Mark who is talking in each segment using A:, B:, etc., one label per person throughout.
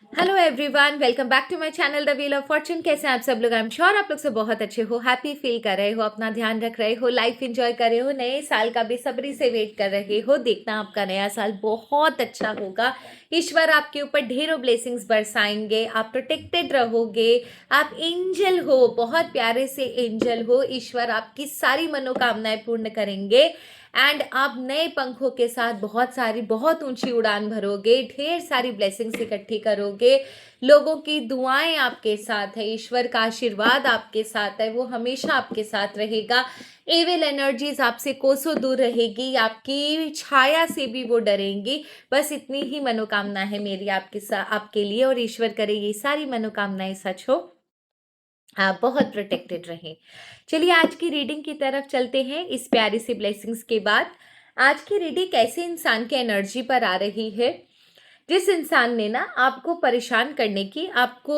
A: Hello everyone, welcome back to my channel the wheel of fortune. कैसे हैं आप सब लोग? आई एम श्योर आप लोग से बहुत अच्छे हो, हैप्पी फील कर रहे हो, अपना ध्यान रख रहे हो, लाइफ एंजॉय कर रहे हो, नए साल का बेसब्री से वेट कर रहे हो। देखना आपका नया साल बहुत अच्छा होगा। ईश्वर आपके ऊपर ढेरों ब्लेसिंग्स बरसाएंगे, आप प्रोटेक्टेड रहोगे। आप एंजल हो, बहुत प्यारे से एंजल हो। ईश्वर आपकी सारी मनोकामनाएं पूर्ण करेंगे एंड आप नए पंखों के साथ बहुत ऊंची उड़ान भरोगे, ढेर सारी ब्लेसिंग्स इकट्ठी करोगे। लोगों की दुआएं आपके साथ है, ईश्वर का आशीर्वाद आपके साथ है, वो हमेशा आपके साथ रहेगा। एविल एनर्जीज आपसे कोसों दूर रहेगी, आपकी छाया से भी वो डरेंगी। बस इतनी ही मनोकामना है मेरी आपके लिए, और ईश्वर करे ये सारी मनोकामनाएं सच हो, आप बहुत प्रोटेक्टेड रहें। चलिए आज की रीडिंग की तरफ चलते हैं। इस प्यारी सी ब्लेसिंग्स के बाद आज की रीडिंग कैसे इंसान के एनर्जी पर आ रही है। जिस इंसान ने ना आपको परेशान करने की, आपको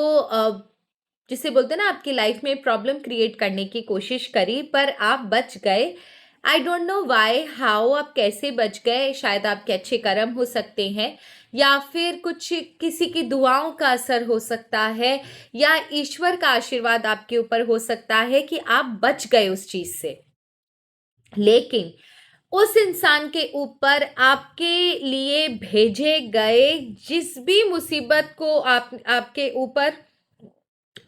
A: जिसे बोलते हैं ना, आपकी लाइफ में प्रॉब्लम क्रिएट करने की कोशिश करी, पर आप बच गए। I don't know why how, आप कैसे बच गए। शायद आपके अच्छे कर्म हो सकते हैं, या फिर कुछ किसी की दुआओं का असर हो सकता है, या ईश्वर का आशीर्वाद आपके ऊपर हो सकता है कि आप बच गए उस चीज से। लेकिन उस इंसान के ऊपर आपके लिए भेजे गए जिस भी मुसीबत को आपके ऊपर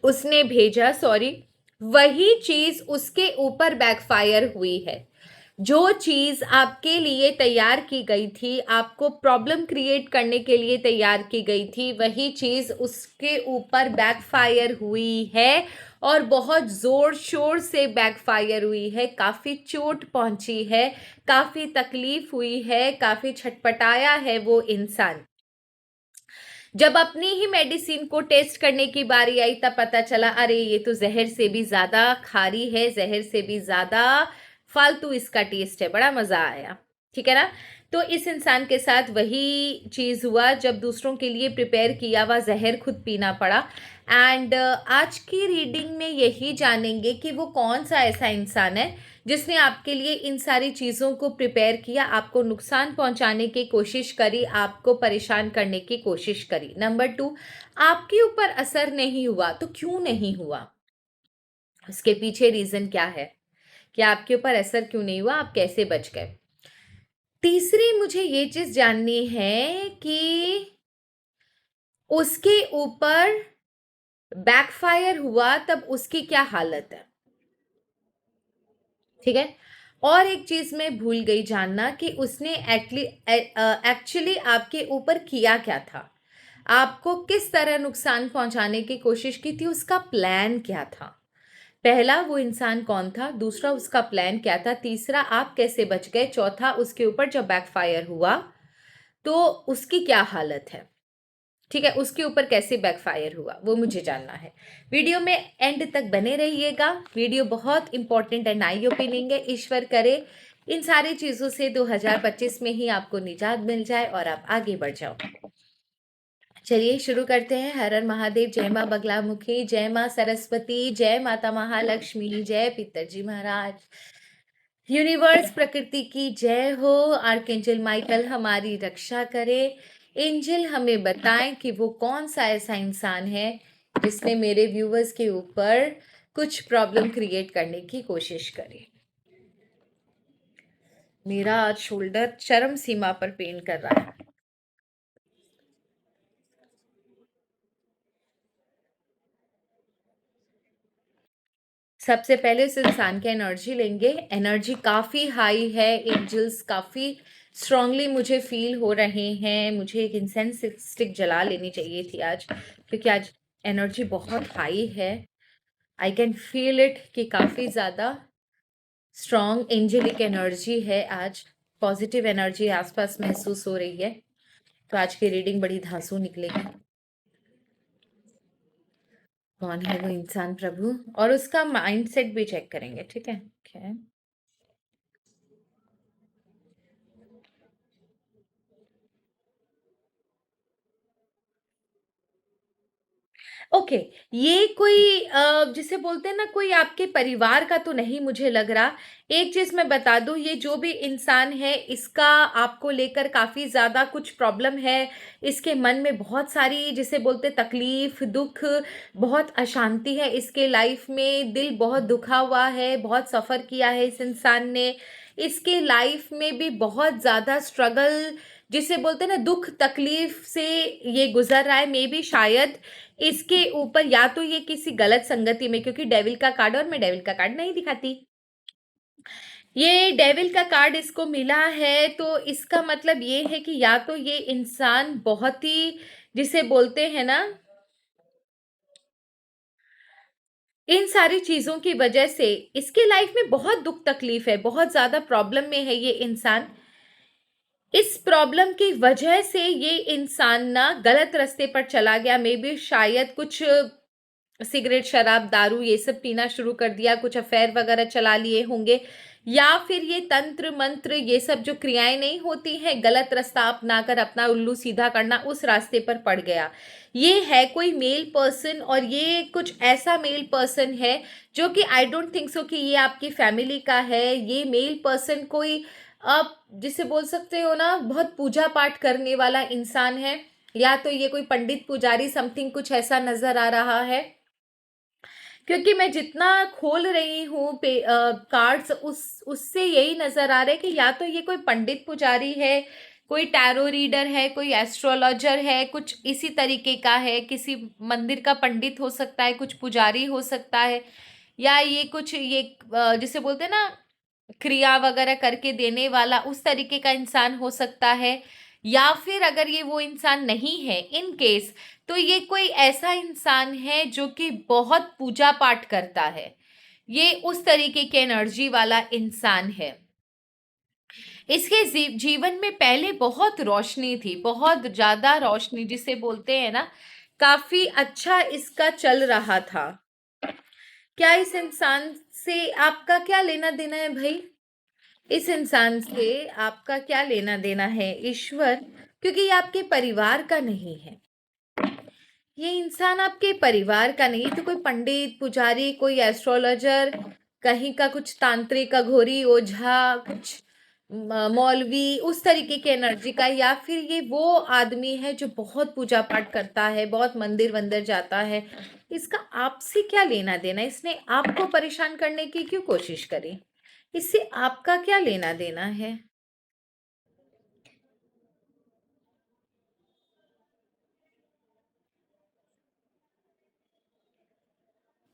A: उसने भेजा, सॉरी, वही चीज उसके ऊपर बैकफायर हुई है। जो चीज आपके लिए तैयार की गई थी, आपको प्रॉब्लम क्रिएट करने के लिए तैयार की गई थी, वही चीज उसके ऊपर बैकफायर हुई है, और बहुत जोर शोर से बैकफायर हुई है। काफी चोट पहुंची है, काफी तकलीफ हुई है, काफी छटपटाया है वो इंसान। जब अपनी ही मेडिसिन को टेस्ट करने की बारी आई, तब पता चला अरे ये तो जहर से भी ज्यादा खारी है, जहर से भी ज्यादा फालतू इसका टेस्ट है। बड़ा मजा आया, ठीक है ना। तो इस इंसान के साथ वही चीज हुआ, जब दूसरों के लिए प्रिपेयर किया हुआ जहर खुद पीना पड़ा। एंड आज की रीडिंग में यही जानेंगे कि वो कौन सा ऐसा इंसान है जिसने आपके लिए इन सारी चीज़ों को प्रिपेयर किया, आपको नुकसान पहुंचाने की कोशिश करी, आपको परेशान करने की कोशिश करी। नंबर 2, आपके ऊपर असर नहीं हुआ तो क्यों नहीं हुआ, उसके पीछे रीजन क्या है कि आपके ऊपर असर क्यों नहीं हुआ, आप कैसे बच गए। तीसरी मुझे ये चीज जाननी है कि उसके ऊपर बैकफायर हुआ तब उसकी क्या हालत है, ठीक है। और एक चीज मैं भूल गई जानना कि उसने एक्चुअली आपके ऊपर किया क्या था, आपको किस तरह नुकसान पहुंचाने की कोशिश की थी, उसका प्लान क्या था। पहला, वो इंसान कौन था। दूसरा, उसका प्लान क्या था। तीसरा, आप कैसे बच गए। चौथा, उसके ऊपर जब बैकफायर हुआ तो उसकी क्या हालत है, ठीक है, उसके ऊपर कैसे बैकफायर हुआ, वो मुझे जानना है। वीडियो में एंड तक बने रहिएगा, वीडियो बहुत इंपॉर्टेंट एंड आई ओपनिंग है। ईश्वर करे इन सारी चीजों से 2025 में ही आपको निजात मिल जाए और आप आगे बढ़ जाओ। चलिए शुरू करते हैं। हर हर महादेव, जय माँ बगलामुखी, जय माँ सरस्वती, जय माता महालक्ष्मी, जय पितरजी महाराज। यूनिवर्स प्रकृति की जय हो। आर्कएंजल माइकल हमारी रक्षा करे। एंजल हमें बताएं कि वो कौन सा ऐसा इंसान है जिसने मेरे व्यूवर्स के ऊपर कुछ प्रॉब्लम क्रिएट करने की कोशिश करी। मेरा आज शोल्डर चरम सीमा पर पेन कर रहा है। सबसे पहले उस इंसान की एनर्जी लेंगे। एनर्जी काफ़ी हाई है, एंजल्स काफ़ी स्ट्रांगली मुझे फील हो रहे हैं। मुझे एक इंसेंस स्टिक जला लेनी चाहिए थी आज, क्योंकि आज एनर्जी बहुत हाई है। आई कैन फील इट कि काफ़ी ज़्यादा स्ट्रांग एंजेलिक एनर्जी है आज। पॉजिटिव एनर्जी आसपास महसूस हो रही है, तो आज की रीडिंग बड़ी धांसू निकलेगी। कौन है वो इंसान प्रभु, और उसका माइंडसेट भी चेक करेंगे, ठीक है। Okay. ओके, ये कोई जिसे बोलते हैं ना, कोई आपके परिवार का तो नहीं मुझे लग रहा। एक चीज़ मैं बता दूँ, ये जो भी इंसान है इसका आपको लेकर काफ़ी ज़्यादा कुछ प्रॉब्लम है। इसके मन में बहुत सारी जिसे बोलते हैं तकलीफ़, दुःख, बहुत अशांति है इसके लाइफ़ में, दिल बहुत दुखा हुआ है, बहुत सफ़र किया है इस इंसान ने। इसके लाइफ़ में भी बहुत ज़्यादा स्ट्रगल जिसे बोलते हैं ना, दुःख तकलीफ़ से ये गुज़र रहा है। मेबी शायद इसके ऊपर या तो ये किसी गलत संगति में, क्योंकि डेविल का कार्ड, और मैं डेविल का कार्ड नहीं दिखाती, ये डेविल का कार्ड इसको मिला है, तो इसका मतलब ये है कि या तो ये इंसान बहुत ही जिसे बोलते हैं ना, इन सारी चीजों की वजह से इसके लाइफ में बहुत दुख तकलीफ है, बहुत ज्यादा प्रॉब्लम में है ये इंसान। इस प्रॉब्लम की वजह से ये इंसान ना गलत रास्ते पर चला गया। मे बी शायद कुछ सिगरेट, शराब, दारू ये सब पीना शुरू कर दिया, कुछ अफेयर वगैरह चला लिए होंगे, या फिर ये तंत्र मंत्र ये सब जो क्रियाएं नहीं होती हैं, गलत रास्ता अपनाकर अपना उल्लू सीधा करना, उस रास्ते पर पड़ गया। ये है कोई मेल पर्सन, और ये कुछ ऐसा मेल पर्सन है जो कि आई डोंट थिंक सो कि ये आपकी फैमिली का है। ये मेल पर्सन कोई आप जिसे बोल सकते हो ना, बहुत पूजा पाठ करने वाला इंसान है, या तो ये कोई पंडित पुजारी समथिंग कुछ ऐसा नजर आ रहा है। क्योंकि मैं जितना खोल रही हूँ कार्ड्स, उस उससे यही नजर आ रहा है कि या तो ये कोई पंडित पुजारी है, कोई टैरो रीडर है, कोई एस्ट्रोलॉजर है, कुछ इसी तरीके का है, किसी मंदिर का पंडित हो सकता है, कुछ पुजारी हो सकता है, या ये कुछ ये जिसे बोलते हैं ना क्रिया वगैरह करके देने वाला, उस तरीके का इंसान हो सकता है। या फिर अगर ये वो इंसान नहीं है इन केस, तो ये कोई ऐसा इंसान है जो कि बहुत पूजा पाठ करता है। ये उस तरीके की एनर्जी वाला इंसान है। इसके जीवन में पहले बहुत रोशनी थी, बहुत ज्यादा रोशनी जिसे बोलते हैं ना, काफी अच्छा इसका चल रहा था। क्या इस इंसान से आपका क्या लेना देना है भाई? इस इंसान से आपका क्या लेना देना है ईश्वर? क्योंकि ये आपके परिवार का नहीं है। ये इंसान आपके परिवार का नहीं, तो कोई पंडित पुजारी, कोई एस्ट्रोलॉजर, कहीं का कुछ तांत्रिक अघोरी ओझा, कुछ मौलवी, उस तरीके की एनर्जी का, या फिर ये वो आदमी है जो बहुत पूजा पाठ करता है, बहुत मंदिर वंदिर जाता है। इसका आपसे क्या लेना देना? इसने आपको परेशान करने की क्यों कोशिश करी? इससे आपका क्या लेना देना है?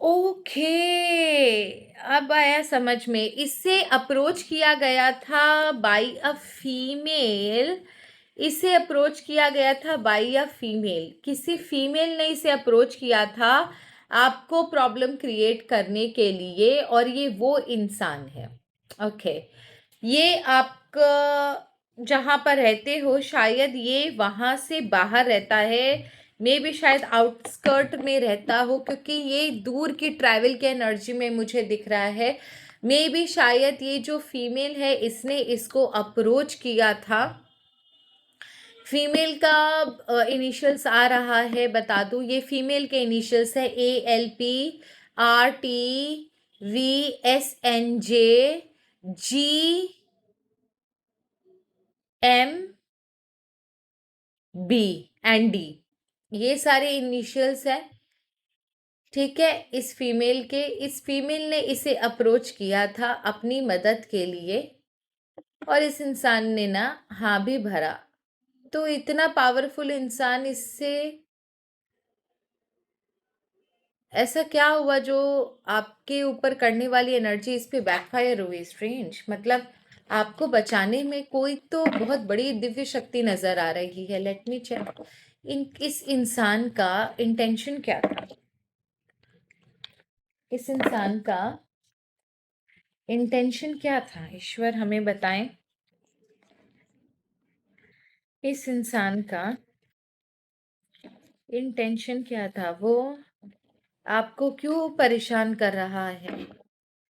A: ओके, अब आया समझ में। इससे अप्रोच किया गया था बाई अ फीमेल। इसे अप्रोच किया गया था बाई अ फीमेल, किसी फीमेल ने इसे अप्रोच किया था आपको प्रॉब्लम क्रिएट करने के लिए, और ये वो इंसान है। ओके, ये आपका जहाँ पर रहते हो शायद ये वहाँ से बाहर रहता है, मे भी शायद आउटस्कर्ट में रहता हो, क्योंकि ये दूर की ट्रैवल के एनर्जी में मुझे दिख रहा है। मे भी शायद ये जो फीमेल है इसने इसको अप्रोच किया था। फीमेल का इनिशियल्स आ रहा है, बता दूं, ये फीमेल के इनिशियल्स है ALP, RT, VSNJ, GMB and D. ये सारे इनिशियल्स हैं। ठीक है, इस फीमेल ने इसे अप्रोच किया था अपनी मदद के लिए, और इस इंसान ने ना हाँ भी भरा। तो इतना पावरफुल इंसान, इससे ऐसा क्या हुआ जो आपके ऊपर करने वाली एनर्जी इस पे बैकफायर हुई? स्ट्रेंज, मतलब आपको बचाने में कोई तो बहुत बड़ी दिव्य शक्ति नजर आ रही है। Let me check. इस इंसान का इंटेंशन क्या था? इस इंसान का इंटेंशन क्या था? ईश्वर हमें बताएं, इस इंसान का इंटेंशन क्या था? वो आपको क्यों परेशान कर रहा है,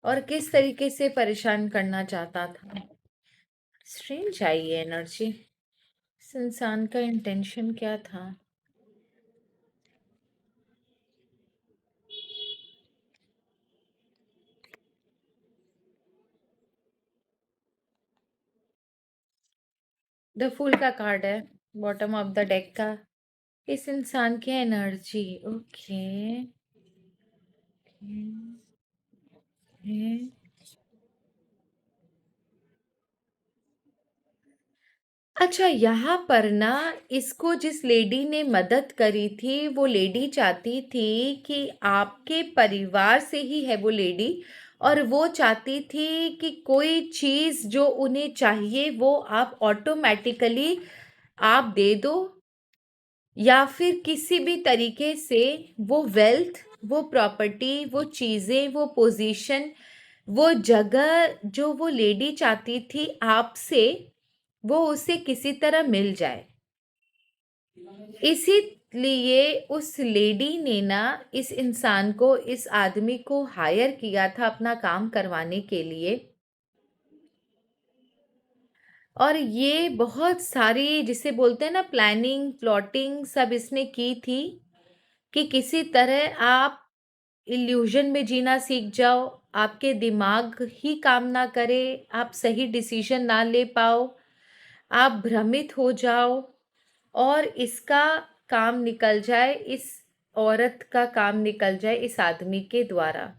A: और किस तरीके से परेशान करना चाहता था? स्ट्रेंज आई ये एनर्जी। इस इंसान का इंटेंशन क्या था? द फूल का कार्ड है बॉटम ऑफ द डेक का। इस इंसान की एनर्जी, ओके। अच्छा, यहाँ पर ना इसको जिस लेडी ने मदद करी थी, वो लेडी चाहती थी कि आपके परिवार से ही है वो लेडी, और वो चाहती थी कि कोई चीज़ जो उन्हें चाहिए वो आप ऑटोमेटिकली आप दे दो, या फिर किसी भी तरीके से वो वेल्थ, वो प्रॉपर्टी, वो चीज़ें, वो पोजीशन, वो जगह जो वो लेडी चाहती थी आपसे, वो उसे किसी तरह मिल जाए। इसीलिए उस लेडी ने ना इस इंसान को, इस आदमी को हायर किया था अपना काम करवाने के लिए। और ये बहुत सारी, जिसे बोलते हैं ना, प्लानिंग प्लॉटिंग सब इसने की थी कि किसी तरह आप इल्यूजन में जीना सीख जाओ, आपके दिमाग ही काम ना करे, आप सही डिसीजन ना ले पाओ, आप भ्रमित हो जाओ, और इसका काम निकल जाए, इस औरत का काम निकल जाए इस आदमी के द्वारा।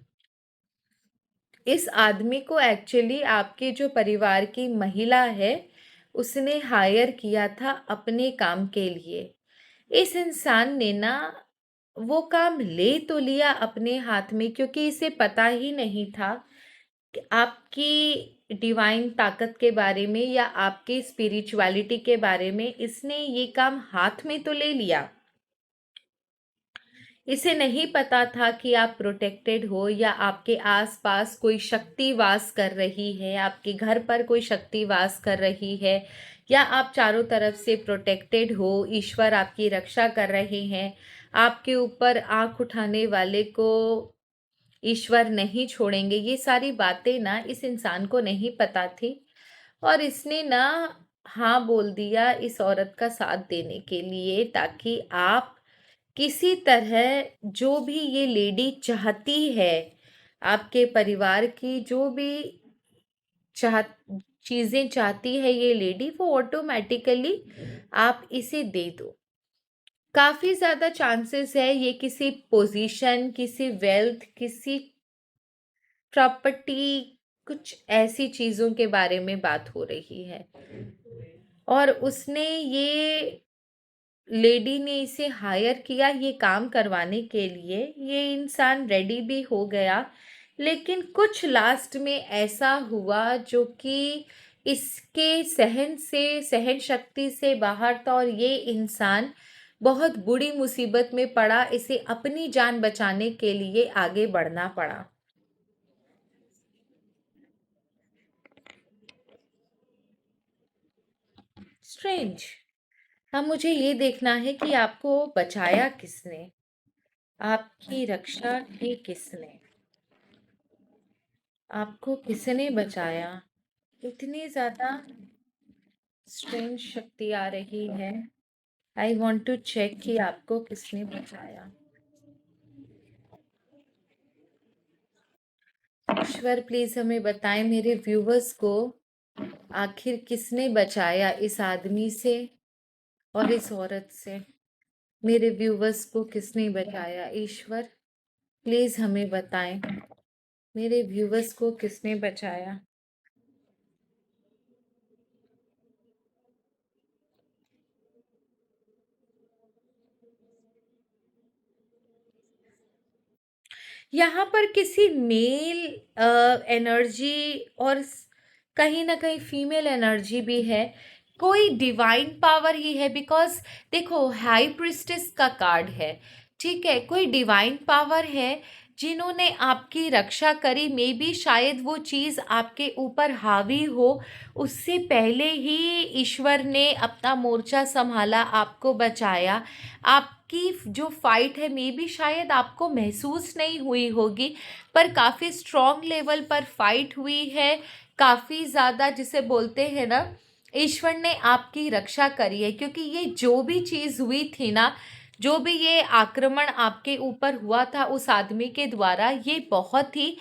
A: इस आदमी को एक्चुअली आपके जो परिवार की महिला है, उसने हायर किया था अपने काम के लिए। इस इंसान ने ना वो काम ले तो लिया अपने हाथ में, क्योंकि इसे पता ही नहीं था कि आपकी डिवाइन ताकत के बारे में या आपकी स्पिरिचुअलिटी के बारे में। इसने ये काम हाथ में तो ले लिया, इसे नहीं पता था कि आप प्रोटेक्टेड हो, या आपके आसपास कोई शक्ति वास कर रही है, आपके घर पर कोई शक्ति वास कर रही है, या आप चारों तरफ से प्रोटेक्टेड हो, ईश्वर आपकी रक्षा कर रहे हैं, आपके ऊपर आंख उठाने वाले को ईश्वर नहीं छोड़ेंगे। ये सारी बातें ना इस इंसान को नहीं पता थी, और इसने ना हाँ बोल दिया इस औरत का साथ देने के लिए, ताकि आप किसी तरह, जो भी ये लेडी चाहती है, आपके परिवार की जो भी चाह चीज़ें चाहती है ये लेडी, वो ऑटोमेटिकली आप इसे दे दो। काफ़ी ज़्यादा चांसेस है ये किसी पोजीशन, किसी वेल्थ, किसी प्रॉपर्टी, कुछ ऐसी चीज़ों के बारे में बात हो रही है। और उसने ये लेडी ने इसे हायर किया ये काम करवाने के लिए। ये इंसान रेडी भी हो गया, लेकिन कुछ लास्ट में ऐसा हुआ जो कि इसके सहन शक्ति से बाहर था, और ये इंसान बहुत बुरी मुसीबत में पड़ा। इसे अपनी जान बचाने के लिए आगे बढ़ना पड़ा। स्ट्रेंज। अब मुझे ये देखना है कि आपको बचाया किसने, आपकी रक्षा की किसने, आपको किसने बचाया। इतनी ज़्यादा स्ट्रेंज शक्ति आ रही है। आई वॉन्ट टू चेक कि आपको किसने बचाया। ईश्वर प्लीज हमें बताएं, मेरे व्यूवर्स को आखिर किसने बचाया इस आदमी से और इस औरत से। मेरे व्यूवर्स को किसने बचाया, ईश्वर प्लीज हमें बताएं, मेरे व्यूवर्स को किसने बचाया। यहाँ पर किसी मेल एनर्जी और कहीं ना कहीं फीमेल एनर्जी भी है। कोई डिवाइन पावर ही है, बिकॉज देखो हाई प्रिस्टेस का कार्ड है, ठीक है। कोई डिवाइन पावर है जिन्होंने आपकी रक्षा करी। मे बी शायद वो चीज़ आपके ऊपर हावी हो, उससे पहले ही ईश्वर ने अपना मोर्चा संभाला, आपको बचाया। आपकी जो फाइट है, मे बी शायद आपको महसूस नहीं हुई होगी, पर काफ़ी स्ट्रॉन्ग लेवल पर फाइट हुई है। काफ़ी ज़्यादा, जिसे बोलते हैं ना, ईश्वर ने आपकी रक्षा करी है। क्योंकि ये जो भी चीज़ हुई थी ना, जो भी ये आक्रमण आपके ऊपर हुआ था उस आदमी के द्वारा, ये बहुत ही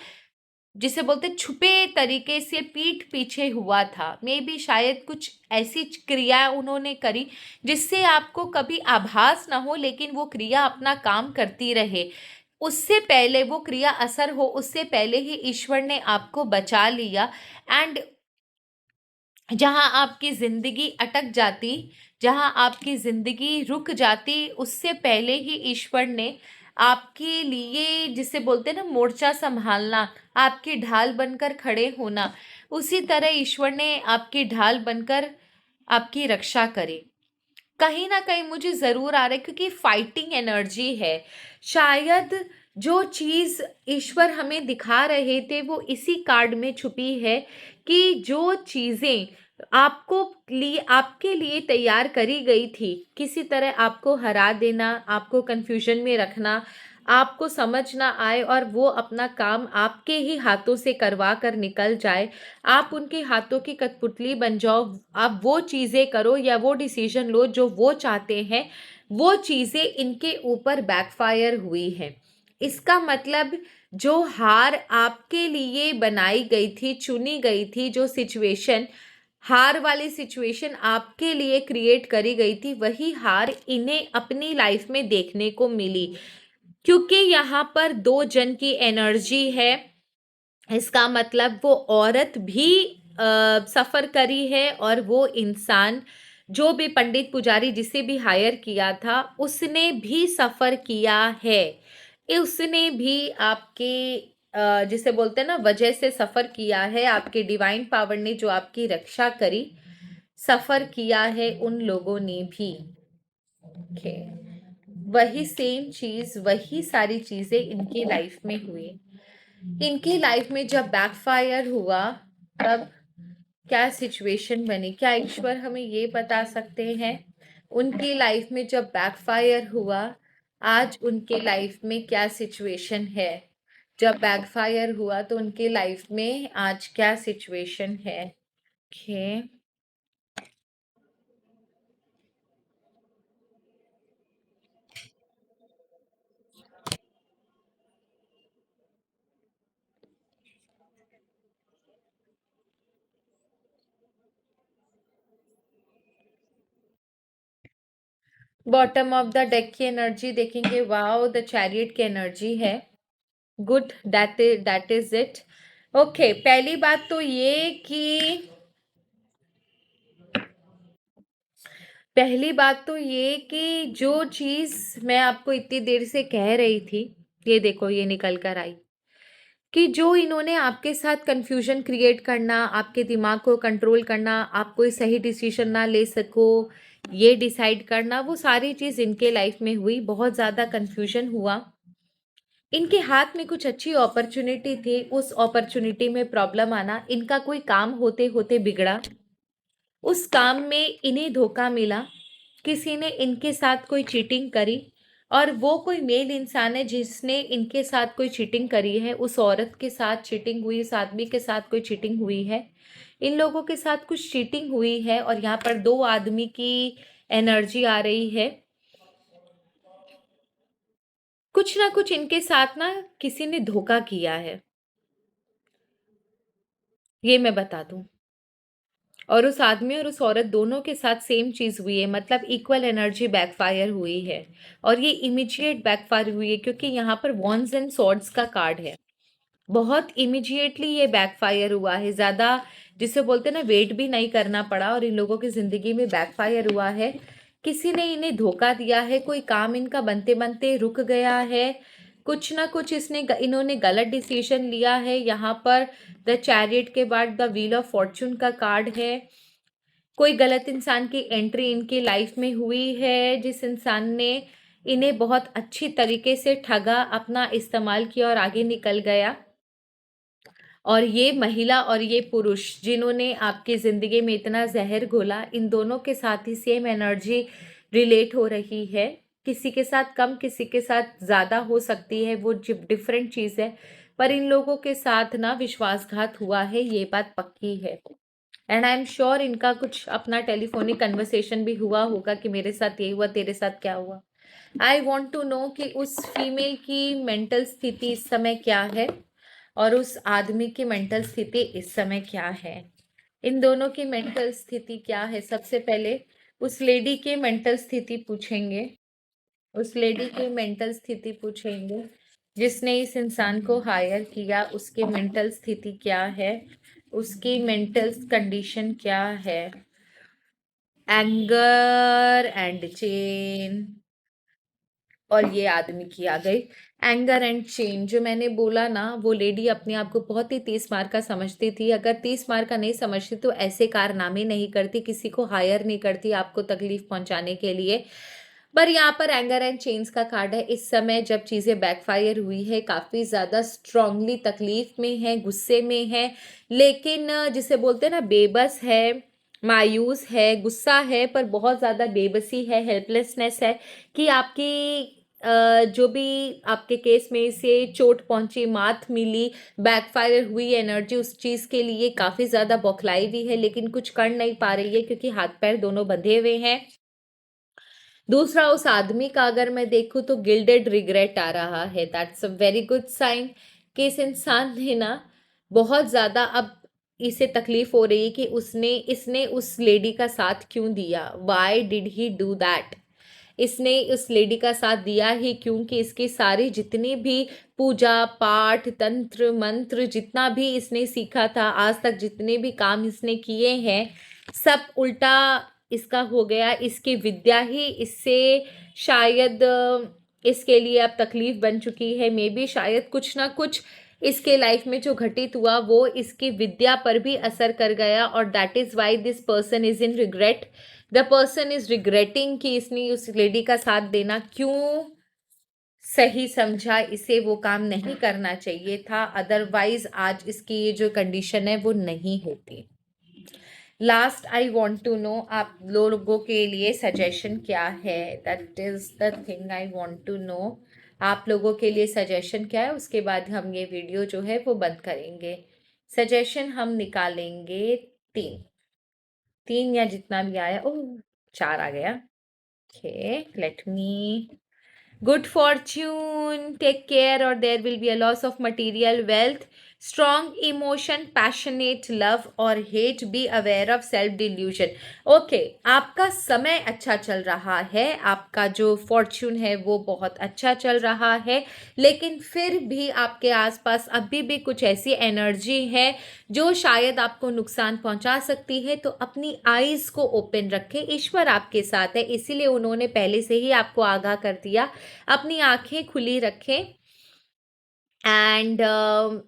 A: जिसे बोलते छुपे तरीके से पीठ पीछे हुआ था। मे बी शायद कुछ ऐसी क्रिया उन्होंने करी जिससे आपको कभी आभास ना हो, लेकिन वो क्रिया अपना काम करती रहे। उससे पहले वो क्रिया असर हो, उससे पहले ही ईश्वर ने आपको बचा लिया। एंड जहां आपकी जिंदगी अटक जाती, जहां आपकी जिंदगी रुक जाती, उससे पहले ही ईश्वर ने आपके लिए, जिसे बोलते हैं ना मोर्चा संभालना, आपकी ढाल बनकर खड़े होना, उसी तरह ईश्वर ने आपकी ढाल बनकर आपकी रक्षा करे। कहीं ना कहीं मुझे जरूर आ रहा है, क्योंकि फाइटिंग एनर्जी है। शायद जो चीज ईश्वर हमें दिखा रहे थे वो इसी कार्ड में छुपी है, कि जो चीजें आपको लिए आपके लिए तैयार करी गई थी, किसी तरह आपको हरा देना, आपको कंफ्यूजन में रखना, आपको समझ ना आए और वो अपना काम आपके ही हाथों से करवा कर निकल जाए, आप उनके हाथों की कठपुतली बन जाओ, आप वो चीज़ें करो या वो डिसीजन लो जो वो चाहते हैं, वो चीज़ें इनके ऊपर बैकफायर हुई हैं। इसका मतलब जो हार आपके लिए बनाई गई थी, चुनी गई थी, जो सिचुएशन, हार वाली सिचुएशन आपके लिए क्रिएट करी गई थी, वही हार इन्हें अपनी लाइफ में देखने को मिली। क्योंकि यहाँ पर 2 जन की एनर्जी है, इसका मतलब वो औरत भी सफ़र करी है, और वो इंसान जो भी पंडित पुजारी जिसे भी हायर किया था उसने भी सफ़र किया है। उसने भी आपके जिसे बोलते हैं ना वजह से सफ़र किया है, आपके डिवाइन पावर ने जो आपकी रक्षा करी, सफ़र किया है उन लोगों ने भी। ओके, वही सेम चीज़, वही सारी चीज़ें इनकी लाइफ में हुई। इनकी लाइफ में जब बैकफायर हुआ तब क्या सिचुएशन बनी, क्या ईश्वर हमें ये बता सकते हैं? उनकी लाइफ में जब बैकफायर हुआ, आज उनके लाइफ में क्या सिचुएशन है? जब बैकफायर हुआ तो उनके लाइफ में आज क्या सिचुएशन है? Okay, bottom of the deck की एनर्जी देखेंगे। वाओ, द चैरियट की एनर्जी है। Good, that is it. Okay, पहली बात तो ये कि जो चीज मैं आपको इतनी देर से कह रही थी, ये देखो ये निकल कर आई, कि जो इन्होंने आपके साथ कंफ्यूजन क्रिएट करना, आपके दिमाग को कंट्रोल करना, आप कोई सही डिसीजन ना ले सको, ये डिसाइड करना, वो सारी चीज इनके लाइफ में हुई। बहुत ज्यादा कंफ्यूजन हुआ, इनके हाथ में कुछ अच्छी अपॉर्चुनिटी थी, उस अपॉर्चुनिटी में प्रॉब्लम आना, इनका कोई काम होते होते बिगड़ा, उस काम में इन्हें धोखा मिला, किसी ने इनके साथ कोई चीटिंग करी, और वो कोई मेल इंसान है जिसने इनके साथ कोई चीटिंग करी है, उस औरत के साथ चीटिंग हुई, उस आदमी के साथ कोई चीटिंग हुई है, इन लोगों के साथ कुछ चीटिंग हुई है, और यहाँ पर 2 आदमी की एनर्जी आ रही है। कुछ ना कुछ इनके साथ ना किसी ने धोखा किया है, ये मैं बता दूं। और उस आदमी और उस औरत दोनों के साथ सेम चीज़ हुई है, मतलब इक्वल एनर्जी बैकफायर हुई है, और ये इमीडिएट बैकफायर हुई है, क्योंकि यहाँ पर वॉन्ड्स एंड सॉर्ड्स का कार्ड है। बहुत इमीडिएटली ये बैकफायर हुआ है, ज़्यादा जिसे बोलते हैं ना वेट भी नहीं करना पड़ा, और इन लोगों की ज़िंदगी में बैकफायर हुआ है। किसी ने इन्हें धोखा दिया है, कोई काम इनका बनते बनते रुक गया है, कुछ ना कुछ इन्होंने गलत डिसीजन लिया है। यहाँ पर द चैरियट के बाद द व्हील ऑफ फॉर्चून का कार्ड है। कोई गलत इंसान की एंट्री इनकी लाइफ में हुई है, जिस इंसान ने इन्हें बहुत अच्छी तरीके से ठगा, अपना इस्तेमाल किया और आगे निकल गया। और ये महिला और ये पुरुष जिन्होंने आपकी ज़िंदगी में इतना जहर घोला, इन दोनों के साथ ही सेम एनर्जी रिलेट हो रही है। किसी के साथ कम, किसी के साथ ज़्यादा हो सकती है, वो डिफरेंट चीज़ है, पर इन लोगों के साथ ना विश्वासघात हुआ है, ये बात पक्की है। एंड आई एम श्योर इनका कुछ अपना टेलीफोनिक कन्वर्सेशन भी हुआ होगा कि मेरे साथ ये हुआ, तेरे साथ क्या हुआ। आई वॉन्ट टू नो कि उस फीमेल की मेंटल स्थिति इस समय क्या है, और उस आदमी की मेंटल स्थिति इस समय क्या है, इन दोनों की मेंटल स्थिति क्या है। सबसे पहले उस लेडी की मेंटल स्थिति पूछेंगे, उस लेडी की मेंटल स्थिति पूछेंगे जिसने इस इंसान को हायर किया, उसकी मेंटल स्थिति क्या है, उसकी मेंटल कंडीशन क्या है। एंगर एंड चेन, और ये आदमी की आ गई एंगर एंड चेन। जो मैंने बोला ना, वो लेडी अपने आप को बहुत ही 30 मार का समझती थी। अगर 30 मार का नहीं समझती तो ऐसे कारनामे नहीं करती, किसी को हायर नहीं करती आपको तकलीफ पहुंचाने के लिए। पर यहाँ पर एंगर एंड चेन्स का कार्ड है। इस समय जब चीज़ें बैकफायर हुई है, काफ़ी ज़्यादा स्ट्रांगली तकलीफ में है, गुस्से में है, लेकिन जिसे बोलते हैं ना, बेबस है, मायूस है, गुस्सा है, पर बहुत ज़्यादा बेबसी है, हेल्पलेसनेस है कि आपकी जो भी आपके केस में से चोट पहुंची, मात मिली, बैकफायर हुई एनर्जी, उस चीज़ के लिए काफ़ी ज़्यादा बौखलाई हुई है, लेकिन कुछ कर नहीं पा रही है क्योंकि हाथ पैर दोनों बंधे हुए हैं। दूसरा, उस आदमी का अगर मैं देखूं तो गिल्डेड रिग्रेट आ रहा है। That's a very good sign कि इस इंसान ने ना बहुत ज़्यादा अब इसे तकलीफ हो रही है कि इसने उस लेडी का साथ क्यों दिया। Why did he do that? इसने उस लेडी का साथ दिया ही क्योंकि इसकी सारी जितनी भी पूजा पाठ तंत्र मंत्र जितना भी इसने सीखा था आज तक, जितने भी काम इसने किए हैं, सब उल्टा इसका हो गया। इसकी विद्या ही इससे शायद इसके लिए अब तकलीफ बन चुकी है। मे बी शायद कुछ ना कुछ इसके लाइफ में जो घटित हुआ वो इसकी विद्या पर भी असर कर गया, और that is why this person is in regret. The person is regretting कि इसने उस लेडी का साथ देना क्यों सही समझा, इसे वो काम नहीं करना चाहिए था, अदरवाइज आज इसकी ये जो कंडीशन है वो नहीं होती। Last I want to know आप लोगों के लिए सजेशन क्या है। That is the thing I want to know. आप लोगों के लिए सजेशन क्या है, उसके बाद हम ये वीडियो जो है वो बंद करेंगे। सजेशन हम निकालेंगे तीन, तीन या जितना भी आया। ओह, चार आ गया। Okay, let me. Good fortune, take care, or there will be a loss of material wealth. Strong emotion, passionate love or hate. Be aware of self delusion. Okay, आपका समय अच्छा चल रहा है, आपका जो फॉर्च्यून है वो बहुत अच्छा चल रहा है, लेकिन फिर भी आपके आसपास अभी भी कुछ ऐसी एनर्जी है जो शायद आपको नुकसान पहुंचा सकती है। तो अपनी आईज को ओपन रखें, ईश्वर आपके साथ है, इसीलिए उन्होंने पहले से ही आपको आगाह कर दिया। अपनी आंखें खुली रखें एंड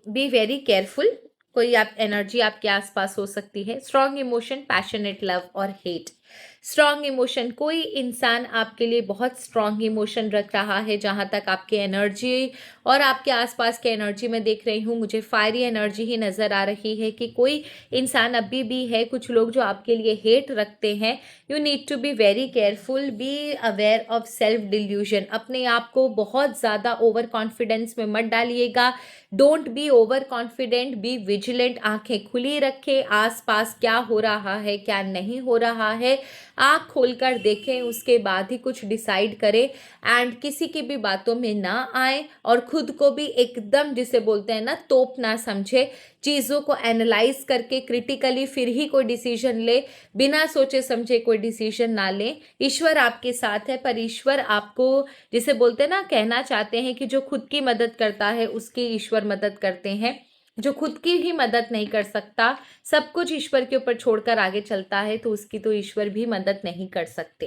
A: बी वेरी केयरफुल। कोई आप एनर्जी आपके आसपास हो सकती है। स्ट्रॉन्ग इमोशन, पैशनेट लव और हेट। स्ट्रॉन्ग इमोशन, कोई इंसान आपके लिए बहुत स्ट्रॉन्ग इमोशन रख रहा है। जहाँ तक आपकी एनर्जी और आपके आसपास के एनर्जी में देख रही हूँ, मुझे फायरी एनर्जी ही नज़र आ रही है कि कोई इंसान अभी भी है, कुछ लोग जो आपके लिए हेट रखते हैं। You need to be very careful, be aware of self delusion. अपने आप को बहुत ज़्यादा ओवर कॉन्फिडेंस में मत डालिएगा। Don't be over confident, be vigilant. आंखें खुली रखें, आसपास क्या हो रहा है क्या नहीं हो रहा है आंख खोलकर देखें, उसके बाद ही कुछ डिसाइड करें। एंड किसी की भी बातों में ना आए और खुद को भी एकदम, जिसे बोलते हैं ना, तोप ना समझे। चीज़ों को एनालाइज करके क्रिटिकली फिर ही कोई डिसीजन ले, बिना सोचे समझे कोई डिसीजन ना लें। ईश्वर आपके साथ है, पर ईश्वर आपको, जिसे बोलते हैं ना, कहना चाहते हैं कि जो खुद की मदद करता है उसकी ईश्वर मदद करते हैं। जो खुद की ही मदद नहीं कर सकता, सब कुछ ईश्वर के ऊपर छोड़कर आगे चलता है, तो उसकी तो ईश्वर भी मदद नहीं कर सकते।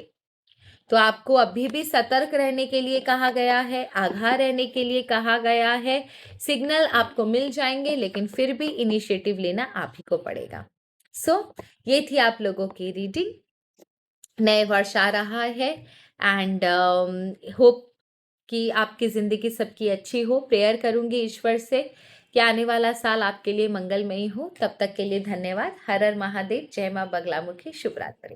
A: तो आपको अभी भी सतर्क रहने के लिए कहा गया है, आगाह रहने के लिए कहा गया है। सिग्नल आपको मिल जाएंगे, लेकिन फिर भी इनिशिएटिव लेना आप ही को पड़ेगा। ये थी आप लोगों की रीडिंग। नए वर्ष आ रहा है एंड होप कि आपकी ज़िंदगी सबकी अच्छी हो। प्रेयर करूंगी ईश्वर से कि आने वाला साल आपके लिए मंगलमयी हो। तब तक के लिए धन्यवाद। हर हर महादेव। जय माँ बगलामुखी। शुभ रात्रि।